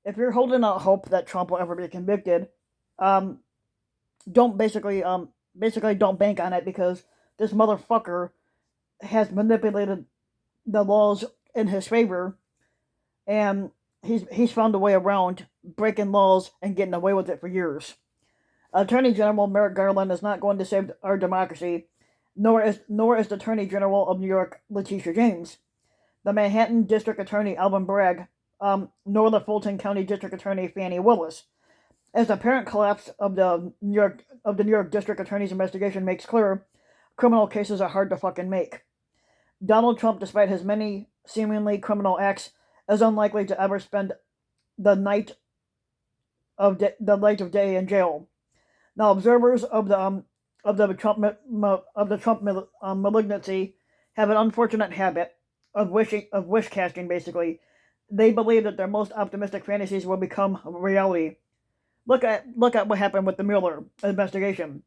if you're holding out hope that Trump will ever be convicted, um, don't basically don't bank on it, because this motherfucker has manipulated the laws in his favor, and he's found a way around breaking laws and getting away with it for years. Attorney General Merrick Garland is not going to save our democracy, nor is the Attorney General of New York Letitia James, the Manhattan District Attorney Alvin Bragg, nor the Fulton County District Attorney Fannie Willis. As the apparent collapse of the New York District Attorney's investigation makes clear, criminal cases are hard to fucking make. Donald Trump, despite his many seemingly criminal acts, is unlikely to ever spend the night of day in jail. Now, observers of the Trump malignancy have an unfortunate habit of wish casting. Basically, they believe that their most optimistic fantasies will become reality. Look at what happened with the Mueller investigation,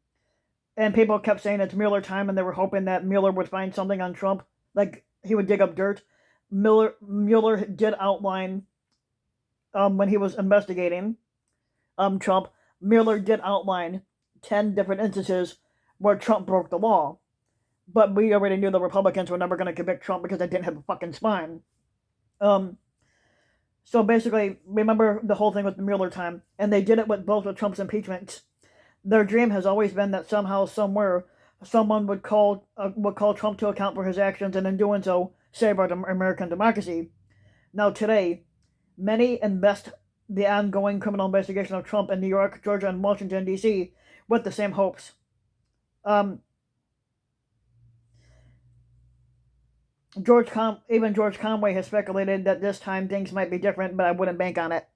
and people kept saying it's Mueller time, and they were hoping that Mueller would find something on Trump, like he would dig up dirt. Mueller did outline, when he was investigating Trump. Mueller did outline 10 different instances where Trump broke the law, but we already knew the Republicans were never going to convict Trump because they didn't have a fucking spine. Um, so basically, remember the whole thing with the Mueller time, and they did it with both of Trump's impeachments. Their dream has always been that somehow, somewhere, someone would call Trump to account for his actions, and in doing so, save our American democracy. Now today, many invest the ongoing criminal investigation of Trump in New York, Georgia, and Washington D.C. with the same hopes. Um, even George Conway has speculated that this time things might be different, but I wouldn't bank on it.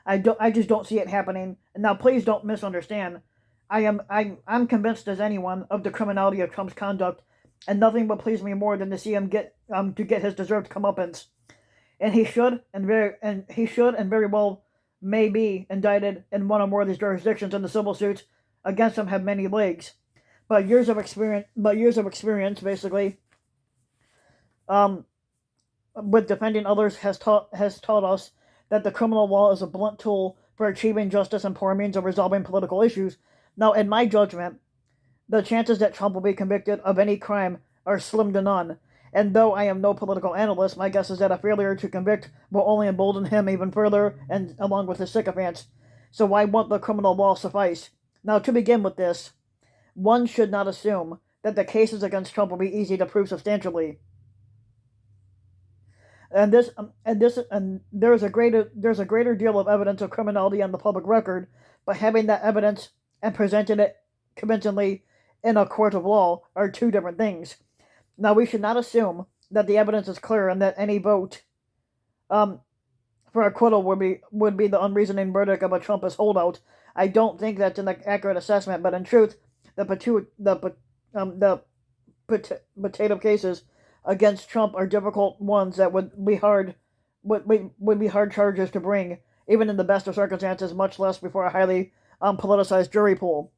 I just don't see it happening. Now, please don't misunderstand. I'm convinced as anyone of the criminality of Trump's conduct, and nothing would please me more than to see him get his deserved comeuppance. And he should and very well may be indicted in one or more of these jurisdictions, and the civil suits against him have many legs. But years of experience, basically, um, with defending others has taught us that the criminal law is a blunt tool for achieving justice and poor means of resolving political issues. Now, in my judgment, the chances that Trump will be convicted of any crime are slim to none. And though I am no political analyst, my guess is that a failure to convict will only embolden him even further, and along with his sycophants. So why won't the criminal law suffice? Now, to begin with this, one should not assume that the cases against Trump will be easy to prove substantially. And there's a greater deal of evidence of criminality on the public record, but having that evidence and presenting it convincingly in a court of law are two different things. Now, we should not assume that the evidence is clear and that any vote for acquittal would be the unreasoning verdict of a Trumpist holdout. I don't think that's an accurate assessment, but in truth, the potato cases against Trump are difficult ones that would be hard charges to bring, even in the best of circumstances, much less before a highly politicized jury pool.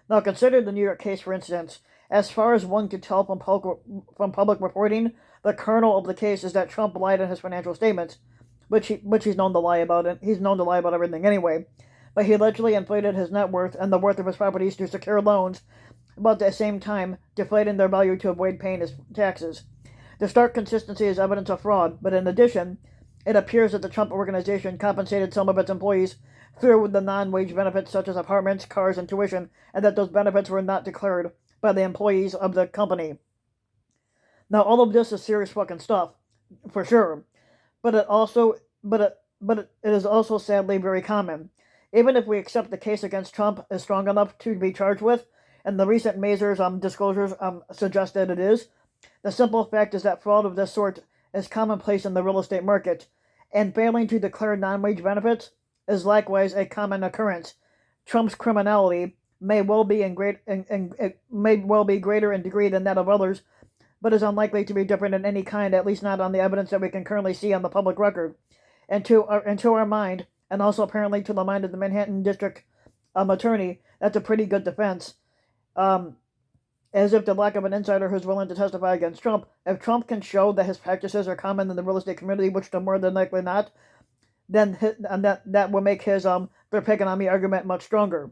Now, consider the New York case, for instance. As far as one could tell from public reporting, the kernel of the case is that Trump lied in his financial statements, which he's known to lie about it. He's known to lie about everything anyway. But he allegedly inflated his net worth and the worth of his properties to secure loans, but at the same time deflating their value to avoid paying his taxes. The stark consistency is evidence of fraud, but in addition, it appears that the Trump organization compensated some of its employees through the non-wage benefits such as apartments, cars, and tuition, and that those benefits were not declared by the employees of the company. Now, all of this is serious fucking stuff, for sure, but it is also sadly very common. Even if we accept the case against Trump is strong enough to be charged with, and the recent Mazars disclosures suggest that it is, the simple fact is that fraud of this sort is commonplace in the real estate market, and failing to declare non-wage benefits is likewise a common occurrence. Trump's criminality may well be greater in degree than that of others, but is unlikely to be different in any kind, at least not on the evidence that we can currently see on the public record. And to our mind, and also apparently to the mind of the Manhattan District Attorney, that's a pretty good defense. as if the lack of an insider who's willing to testify against Trump. If Trump can show that his practices are common in the real estate community, which they're more than likely not, then that will make his they're picking on me argument much stronger.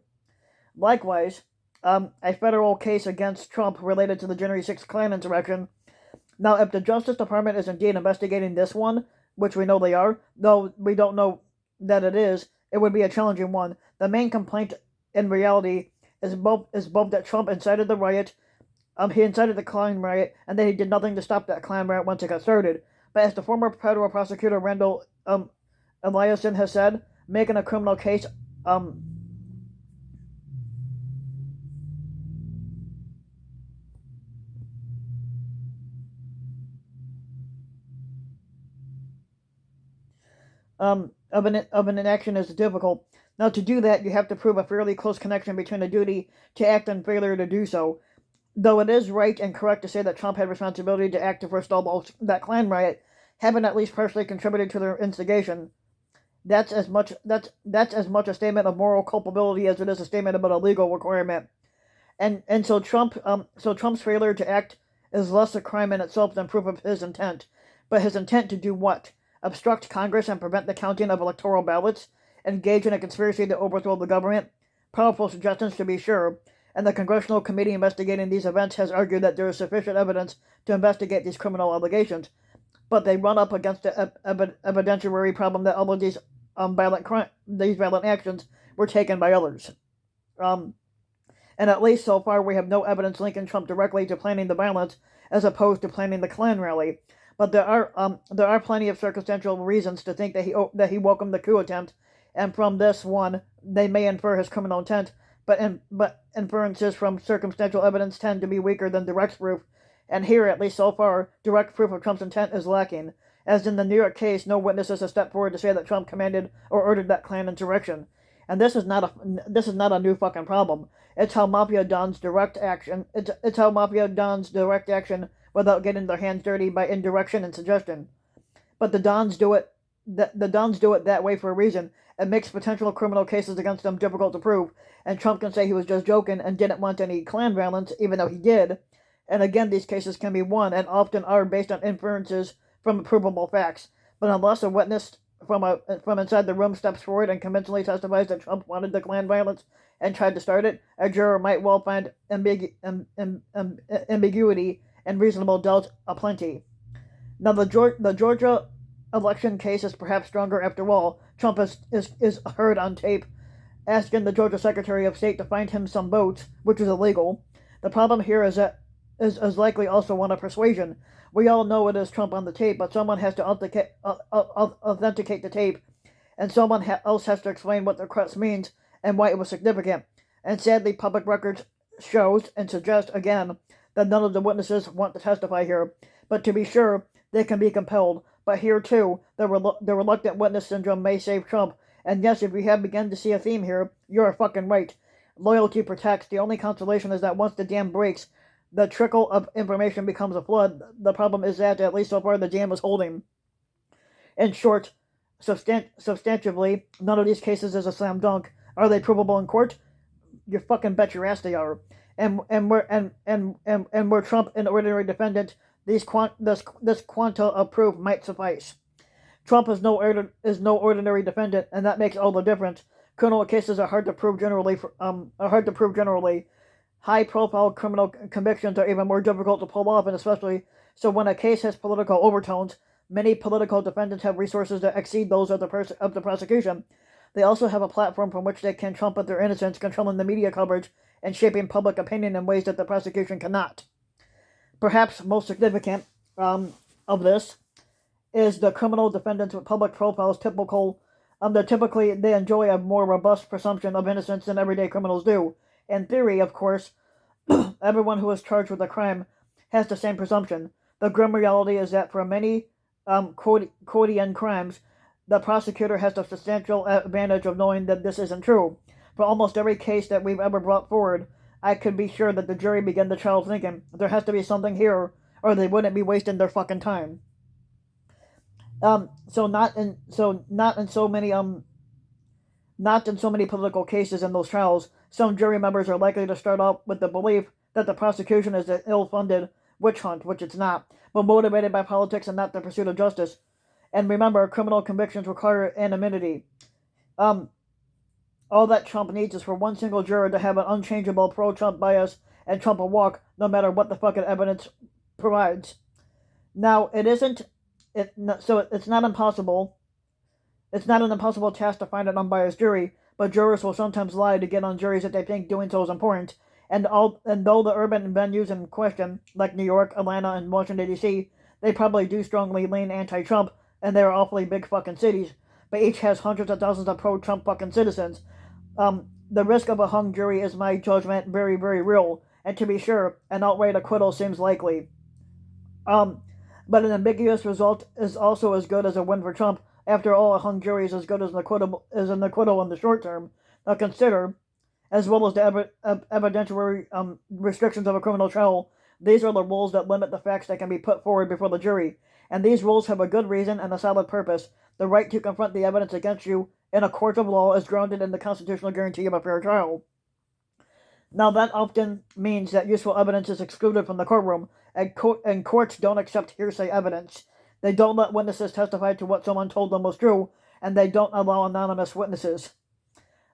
Likewise, a federal case against Trump related to the January 6th Klan insurrection. Now, if the Justice Department is indeed investigating this one, which we know they are, though we don't know that it is, it would be a challenging one. The main complaint in reality is both that Trump incited the riot, he incited the Klan riot, and that he did nothing to stop that Klan riot once it got started. But as the former federal prosecutor Randall Eliason has said, making a criminal case of an inaction is difficult. Now, to do that, you have to prove a fairly close connection between the duty to act and failure to do so. Though it is right and correct to say that Trump had responsibility to act to forestall that Klan riot, having at least partially contributed to their instigation, that's as much a statement of moral culpability as it is a statement about a legal requirement. And so Trump's failure to act is less a crime in itself than proof of his intent. But his intent to do what? Obstruct Congress and prevent the counting of electoral ballots? Engage in a conspiracy to overthrow the government? Powerful suggestions, to be sure, and the Congressional Committee investigating these events has argued that there is sufficient evidence to investigate these criminal allegations. But they run up against the evidentiary problem that all of these violent actions were taken by others. And at least so far, we have no evidence linking Trump directly to planning the violence, as opposed to planning the Klan rally. But there are plenty of circumstantial reasons to think that he welcomed the coup attempt, and from this one, they may infer his criminal intent. But inferences from circumstantial evidence tend to be weaker than direct proof, and here, at least so far, direct proof of Trump's intent is lacking. As in the New York case, no witnesses have stepped forward to say that Trump commanded or ordered that Klan insurrection. And this is not a new fucking problem. It's how mafia dons direct action. It's how mafia dons direct action without getting their hands dirty by indirection and suggestion. But the dons do it. The dons do it that way for a reason. It makes potential criminal cases against them difficult to prove. And Trump can say he was just joking and didn't want any Klan violence, even though he did. And again, these cases can be won and often are based on inferences from provable facts. But unless a witness from inside the room steps forward and convincingly testifies that Trump wanted the Klan violence and tried to start it, a juror might well find ambiguity and reasonable doubt aplenty. Now, the Georgia election case is perhaps stronger after all. Trump is heard on tape asking the Georgia Secretary of State to find him some votes, which is illegal. The problem here is likely also one of persuasion. We all know it is Trump on the tape, but someone has to authenticate the tape, and someone else has to explain what the request means and why it was significant. And sadly, public records shows and suggests again that none of the witnesses want to testify here. But to be sure, they can be compelled. But here too, the reluctant witness syndrome may save Trump. And yes, if you have begun to see a theme here, you're fucking right. Loyalty protects. The only consolation is that once the dam breaks, the trickle of information becomes a flood. The problem is that, at least so far, the dam is holding. In short, substantively, none of these cases is a slam dunk. Are they provable in court? You fucking bet your ass they are. And were Trump an ordinary defendant, this quanta of proof might suffice. Trump is no ordinary defendant, and that makes all the difference. Criminal cases are hard to prove generally. High-profile criminal convictions are even more difficult to pull off, and especially so when a case has political overtones. Many political defendants have resources that exceed those of the prosecution. They also have a platform from which they can trumpet their innocence, controlling the media coverage and shaping public opinion in ways that the prosecution cannot. Perhaps most significant of this is the criminal defendants with public profiles. They enjoy a more robust presumption of innocence than everyday criminals do. In theory, of course, everyone who is charged with a crime has the same presumption. The grim reality is that for many quotidian crimes, the prosecutor has the substantial advantage of knowing that this isn't true. For almost every case that we've ever brought forward, I could be sure that the jury began the trial thinking, there has to be something here, or they wouldn't be wasting their fucking time. Not in so many political cases in those trials, some jury members are likely to start off with the belief that the prosecution is an ill-funded witch hunt, which it's not, but motivated by politics and not the pursuit of justice. And remember, criminal convictions require anonymity. All that Trump needs is for one single juror to have an unchangeable pro-Trump bias and Trump will walk no matter what the fucking evidence provides. Now, it's not impossible. It's not an impossible task to find an unbiased jury, but jurors will sometimes lie to get on juries if they think doing so is important. And though the urban venues in question, like New York, Atlanta, and Washington, D.C., they probably do strongly lean anti-Trump, and they are awfully big fucking cities, but each has hundreds of thousands of pro-Trump fucking citizens. The risk of a hung jury is, my judgment, very, very real, and to be sure, an outright acquittal seems likely. But an ambiguous result is also as good as a win for Trump. After all, a hung jury is as good as an acquittal in the short term. Now consider, as well as the evidentiary restrictions of a criminal trial, these are the rules that limit the facts that can be put forward before the jury. And these rules have a good reason and a solid purpose. The right to confront the evidence against you in a court of law is grounded in the constitutional guarantee of a fair trial. Now, that often means that useful evidence is excluded from the courtroom, and courts don't accept hearsay evidence. They don't let witnesses testify to what someone told them was true, and they don't allow anonymous witnesses.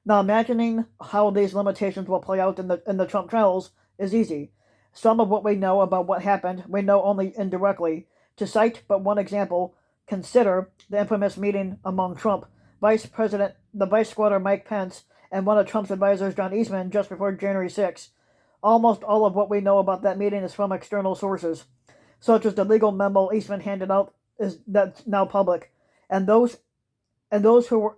Now, imagining how these limitations will play out in the Trump trials is easy. Some of what we know about what happened, we know only indirectly. To cite but one example, consider the infamous meeting among Trump, the Vice Squatter Mike Pence, and one of Trump's advisors, John Eastman, just before January 6. Almost all of what we know about that meeting is from external sources, such as the legal memo Eastman handed out that's now public, and those who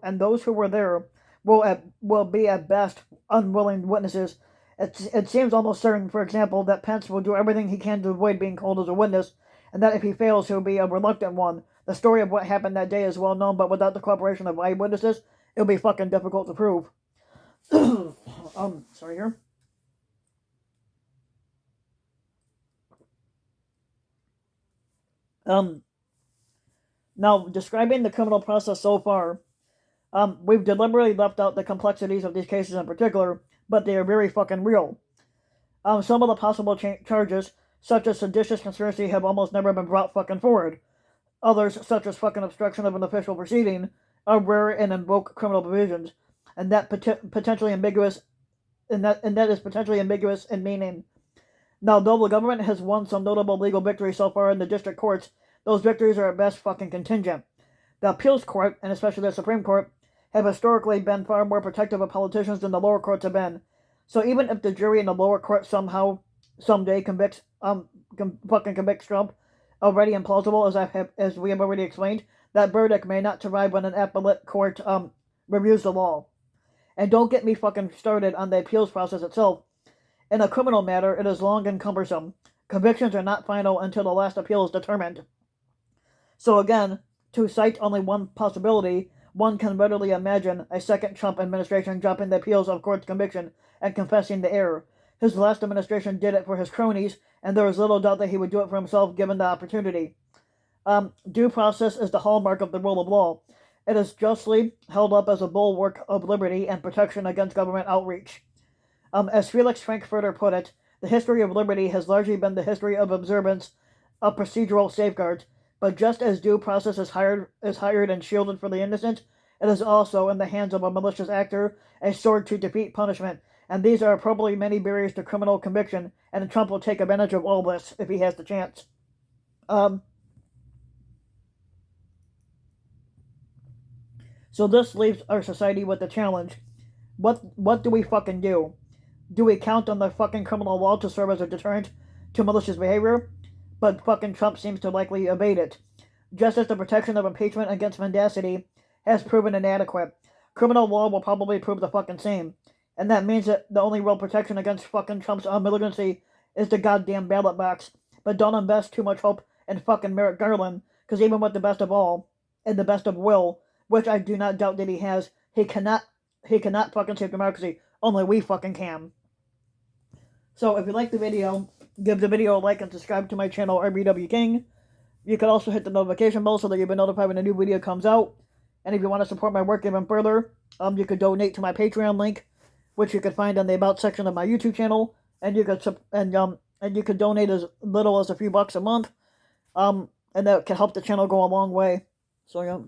were there will be at best unwilling witnesses. It seems almost certain, for example, that Pence will do everything he can to avoid being called as a witness, and that if he fails, he'll be a reluctant one. The story of what happened that day is well known, but without the cooperation of eyewitnesses, it'll be fucking difficult to prove. Sorry here. Now, describing the criminal process so far, we've deliberately left out the complexities of these cases in particular, but they are very fucking real. Some of the possible charges, such as seditious conspiracy, have almost never been brought fucking forward. Others, such as fucking obstruction of an official proceeding, are rare and invoke criminal provisions, and that potentially ambiguous, and that is potentially ambiguous in meaning. Now, though the government has won some notable legal victories so far in the district courts, those victories are at best fucking contingent. The appeals court, and especially the Supreme Court, have historically been far more protective of politicians than the lower courts have been. So even if the jury in the lower court someday convicts Trump, already implausible as we have already explained, that verdict may not survive when an appellate court reviews the law. And don't get me fucking started on the appeals process itself. In a criminal matter, it is long and cumbersome. Convictions are not final until the last appeal is determined. So again, to cite only one possibility, one can readily imagine a second Trump administration dropping the appeals of court's conviction and confessing the error. His last administration did it for his cronies, and there is little doubt that he would do it for himself given the opportunity. Due process is the hallmark of the rule of law. It is justly held up as a bulwark of liberty and protection against government outreach. As Felix Frankfurter put it, the history of liberty has largely been the history of observance of procedural safeguards, but just as due process is hired and shielded for the innocent, it is also, in the hands of a malicious actor, a sword to defeat punishment, and these are probably many barriers to criminal conviction, and Trump will take advantage of all this if he has the chance. So this leaves our society with the challenge. What do we fucking do? Do we count on the fucking criminal law to serve as a deterrent to malicious behavior? But fucking Trump seems to likely evade it. Just as the protection of impeachment against mendacity has proven inadequate, criminal law will probably prove the fucking same. And that means that the only real protection against fucking Trump's malignancy is the goddamn ballot box. But don't invest too much hope in fucking Merrick Garland, because even with the best of all, and the best of will, which I do not doubt that he has, he cannot fucking save democracy. Only we fucking can. So if you like the video, give the video a like and subscribe to my channel, RBW King. You can also hit the notification bell so that you'll be notified when a new video comes out. And if you want to support my work even further, you could donate to my Patreon link, which you can find in the About section of my YouTube channel. and you could donate as little as a few bucks a month, and that can help the channel go a long way. So yeah.